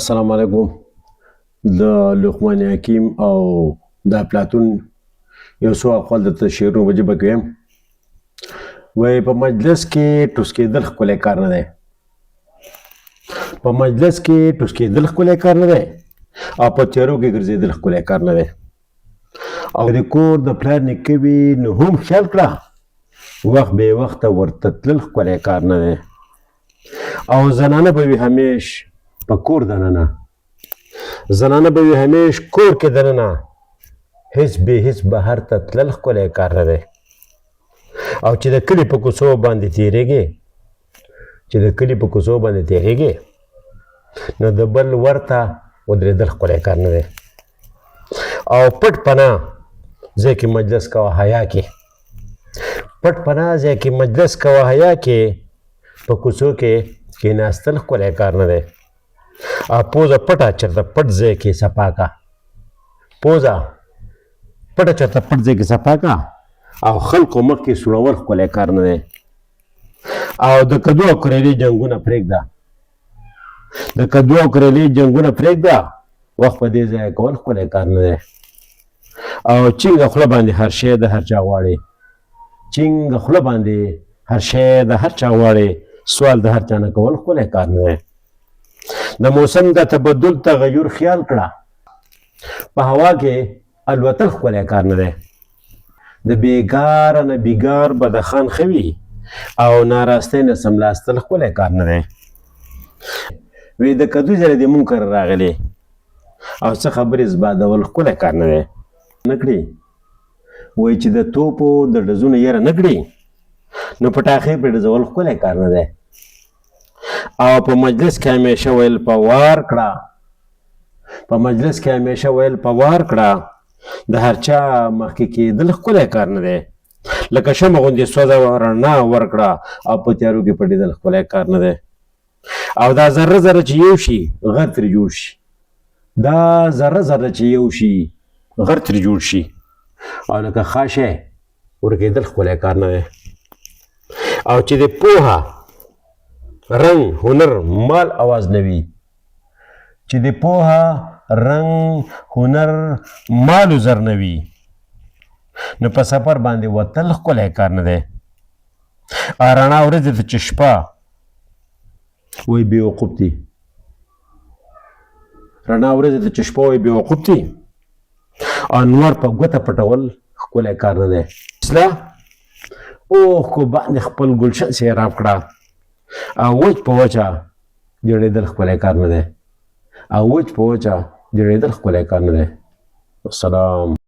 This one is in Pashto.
السلام علیکم. د لقمان حکیم او د افلاطون یو څو اقوال درته شعرونو په ژبه کې وایم. وایي په مجلس کې ټوسکېدل ښکلی کار نه دی. په مجلس کې ټوسکېدل ښکلی کار نه دی او په تیارو کې ګرځېدل ښکلی کار نه دی. او د کور د پلار نیکه وي نو هم خیال کړه، وخت بې وخته ورته تلل ښکلی کار نه دی. او زنانه به وي همیش په کور دننه، زنانه به وي همیش کور کې دننه، هیڅ بې هیڅ بهر ته تلل ښکلی کار نه دی. او چې د کلي په کوڅو باندې تېرېږي، چې د کلي په کوڅو باندې تېرېږي نو د بل ورته ودرېدل ښکلی کار نه دی. او پټ پناه ځای کې مجلس کوه حیا کې، پټ پناه ځای کې مجلس کوه حیا کې، په کوڅو کې کېناستل ښکلی کار نه دی. او پوزه پټه چېرته پټ ځای کې صفا کا، پوزه پټه چېرته پټ ځای کې صفا کا، او خلکو مخکې سوړول ښکلی کار نه دی. او د کدو او کریلې جنګونه پرېږده، د کدو او کریلې جنګونه پرېږده، وخت په دې ځای کول ښکلی کار نه دی. او چینګه خوله باندې هر شی د هر چا غواړي، چینګه خوله باندې هر شی د هر چا غواړي، سوال د هر چا نه کول ښکلی کار نه دی. د موسم د تبدل تغیر خیال کړه، په هوا کې الوتل ښکلی کار نه دی. د بیګاره نه بیګار به د خان ښه وي، او ناراستۍ نه سملاستل ښکلی کار نه دی. وی د کدو ځای دې مونږ کره راغلی او څه خبرې زبادول ښکلی کار نه دی. نه کړي وایي چې د توپو د ډزونو یره نه کړي نو پټاخې پرې ډزول ښکلی کار نه دی. او په مجلس کې همیشه ویل په وار کړه، په مجلس کې همیشه ویل په وار کړه، د هر چا مخکې کېدل ښکلی کار نه دی. لکه شمع غوندې سوځه رڼا ورکړه او په تیارو کې پټېدل ښکلی کار نه دی. او دا ذره ذره چې یو شي غر ترې جوړ شي، دا ذره ذره چې یو شي غر ترې جوړ شي، او لکه خاشه ورکېدل ښکلی کار نه دی. او چې د پوهه رنګ هنر مال اواز نه وي، چې د پوهه رنګ هنر مال و زر نه وي نو په سفر باندې وتل ښکلی کار نه دی. رڼا ورځې ته چې شپه وایي بېوقوف دي، رڼا ورځې ته چې شپه وایي بېوقوف دي. انوار په ګوته پټول ښکلی کار نه دی. اصلاح اوښکو باندې خپل ګلشن سیراب کړه، او وچ په وچه جوړېدل ښکلی کار نه دی، او وچ په وچه جوړېدل ښکلی کار نه دی. السلام.